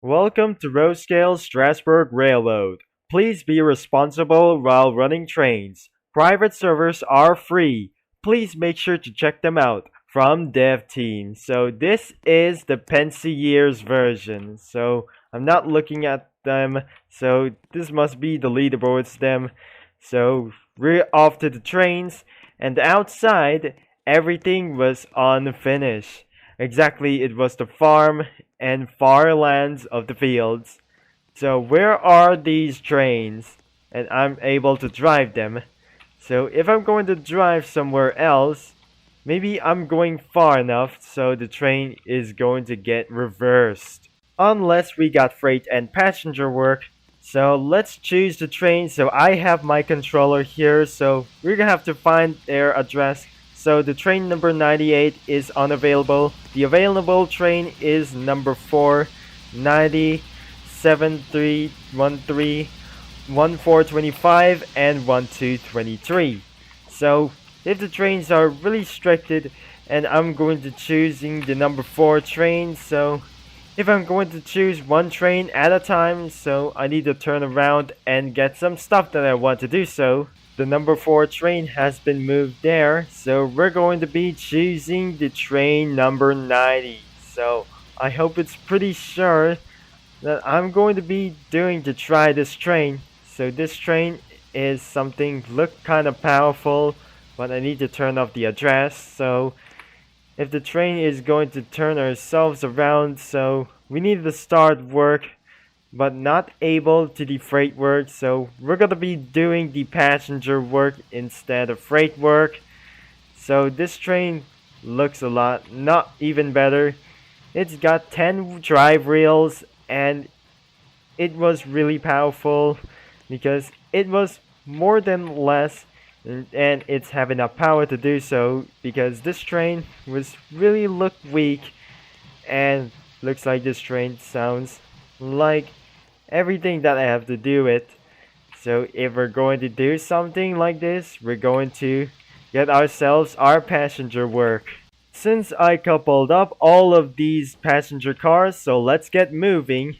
Welcome to RO-Scale Strasburg RailRoad. Please be responsible while running trains. Private servers are free. Please make sure to check them out from dev team. So this is the Pennsy Years version. So I'm not looking at them. So this must be the leaderboards them. So we're off to the trains, and outside everything was unfinished. Exactly, it was the farm and far lands of the fields. So where are these trains? And I'm able to drive them. So if I'm going to drive somewhere else, maybe I'm going far enough so the train is going to get reversed. Unless we got freight and passenger work. So let's choose the train. So I have my controller here, so we're gonna have to find their address. So the train number 98 is unavailable. The available train is number 4, 90, 7313, 1425, and 1223. So if the trains are really restricted, and I'm going to choosing the number 4 train, so if I'm going to choose one train at a time, so I need to turn around and get some stuff that I want to do so. The number 4 train has been moved there, so we're going to be choosing the train number 90. So I hope it's pretty sure that I'm going to be doing to try this train. So this train is something look kind of powerful, but I need to turn off the address. So if the train is going to turn ourselves around, so we need to start work but not able to the freight work, so we're gonna be doing the passenger work instead of freight work. So this train looks a lot not even better. It's got 10 drive rails, and it was really powerful because it was more than less, and it's having enough power to do so because this train was really look weak, and looks like this train sounds like everything that I have to do with. So if we're going to do something like this, we're going to get ourselves our passenger work. Since I coupled up all of these passenger cars, so let's get moving,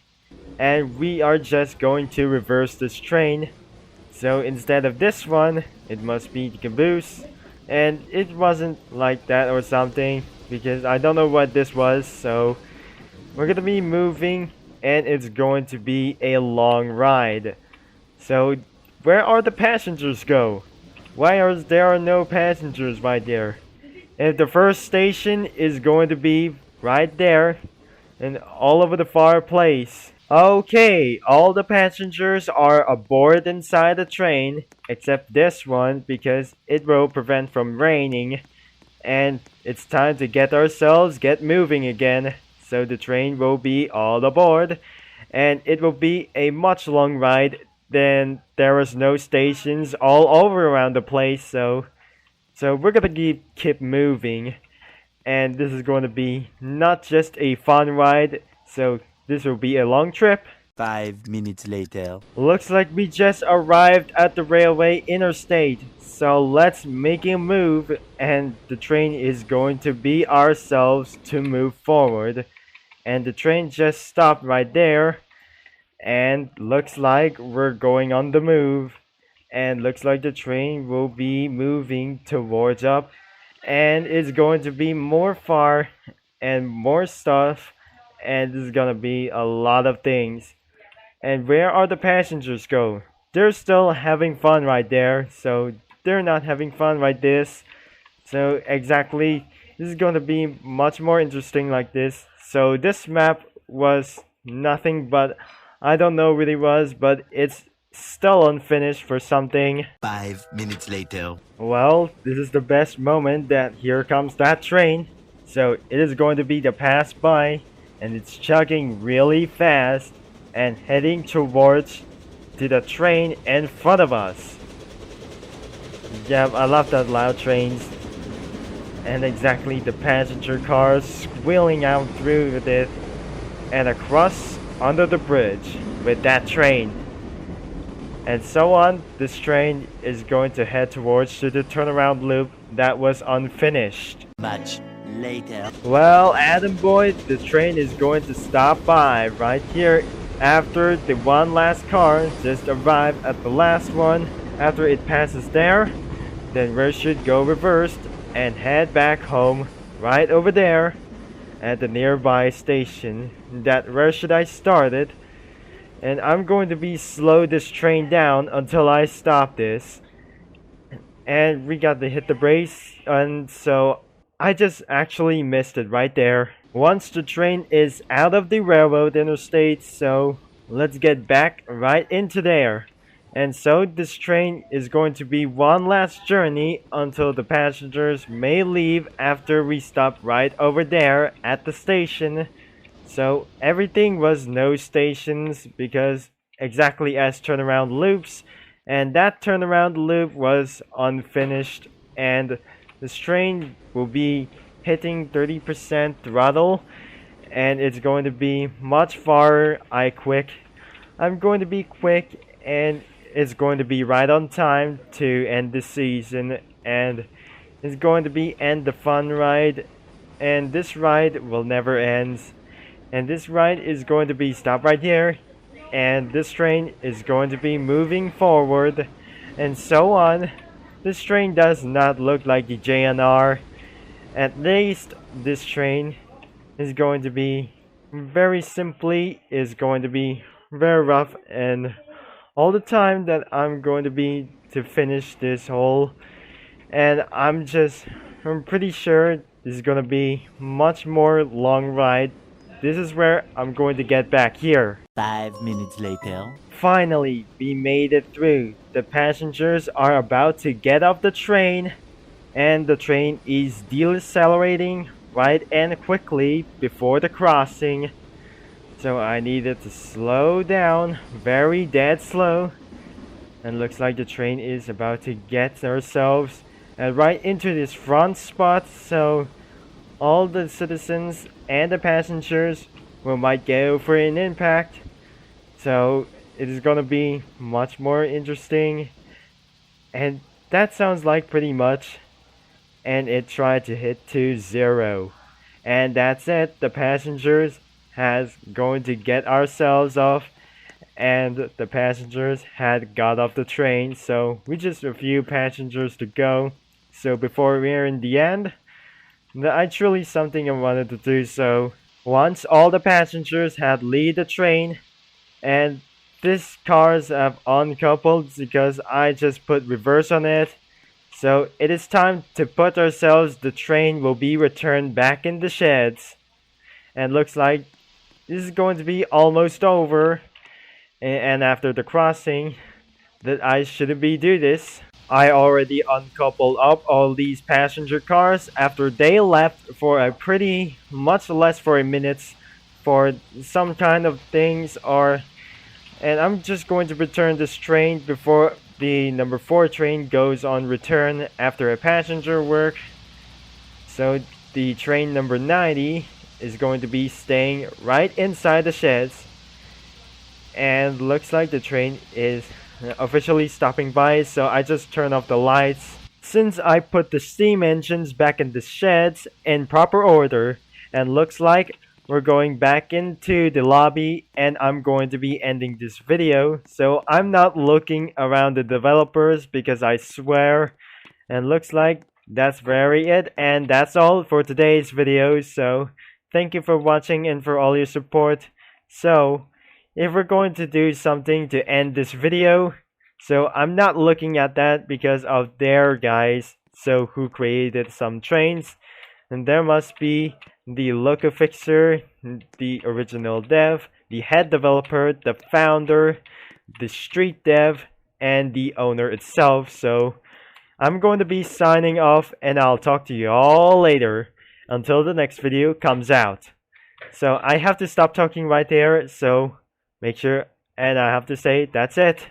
and we are just going to reverse this train. So instead of this one, it must be the caboose, and it wasn't like that or something because I don't know what this was. So we're gonna be moving, and it's going to be a long ride. So where are the passengers go? Why are there no passengers right there? And the first station is going to be right there and all over the fireplace. Okay, all the passengers are aboard inside the train except this one because it will prevent from raining, and it's time to get moving again. So the train will be all aboard, and it will be a much long ride. Then there is no stations all over around the place, so we're gonna keep moving, and this is going to be not just a fun ride. So this will be a long trip. 5 minutes later. Looks like we just arrived at the railway interstate. So let's make a move, and the train is going to be ourselves to move forward. And the train just stopped right there, and looks like we're going on the move, and looks like the train will be moving towards up, and it's going to be more far and more stuff, and this is gonna be a lot of things. And where are the passengers go? They're still having fun right there, so they're not having fun like this. So exactly, this is going to be much more interesting like this. So this map was nothing but, I don't know what it was, but it's still unfinished for something. 5 minutes later. Well, this is the best moment that here comes that train. So it is going to be the pass by, and it's chugging really fast and heading towards to the train in front of us. Yeah, I love that loud trains. And exactly the passenger cars squealing out through with it and across under the bridge with that train. And so on, this train is going to head towards to the turnaround loop that was unfinished. Much later. Well, Adam boy, the train is going to stop by right here after the one last car just arrived at the last one. After it passes there, then we should go reversed and head back home right over there at the nearby station. That where should I start it? And I'm going to be slow this train down until I stop this. And we got to hit the brakes, and so I just actually missed it right there. Once the train is out of the railroad interstate, so let's get back right into there. And so this train is going to be one last journey until the passengers may leave after we stop right over there at the station. So everything was no stations because exactly as turnaround loops, and that turnaround loop was unfinished, and this train will be hitting 30% throttle, and it's going to be much farther. I'm going to be quick, and it's going to be right on time to end the season, and it's going to be end the fun ride, and this ride will never end. And this ride is going to be stopped right here, and this train is going to be moving forward, and so on. This train does not look like the JNR. At least this train is going to be very very rough, and all the time that I'm going to be to finish this hole, and I'm pretty sure this is going to be much more long ride. This is where I'm going to get back here. 5 minutes later. Finally, we made it through. The passengers are about to get off the train, and the train is decelerating right and quickly before the crossing. So I needed to slow down, very dead slow. And looks like the train is about to get ourselves right into this front spot. So all the citizens and the passengers might go for an impact. So it is gonna be much more interesting. And that sounds like pretty much. And it tried to hit to 0. And that's it. The passengers has going to get ourselves off. And the passengers had got off the train. So we just a few passengers to go. So before we're in the end, actually something I wanted to do. So once all the passengers had leave the train, and these cars have uncoupled because I just put reverse on it. So it is time to put ourselves. The train will be returned back in the sheds, and looks like this is going to be almost over. And after the crossing, that I shouldn't be do this. I already uncoupled up all these passenger cars after they left for a pretty much less for a minute for some kind of things, and I'm just going to return this train before the number 4 train goes on return after a passenger work. So the train number 90 is going to be staying right inside the sheds, and looks like the train is officially stopping by. So I just turn off the lights since I put the steam engines back in the sheds in proper order, and looks like we're going back into the lobby, and I'm going to be ending this video. So I'm not looking around the developers because I swear, and looks like that's very it, and that's all for today's video. So thank you for watching and for all your support. So if we're going to do something to end this video, so I'm not looking at that because of their guys, so who created some trains, and there must be the loco fixer, the original dev, the head developer, the founder, the street dev, and the owner itself. So I'm going to be signing off, and I'll talk to you all later until the next video comes out. So I have to stop talking right there, so make sure, and I have to say that's it.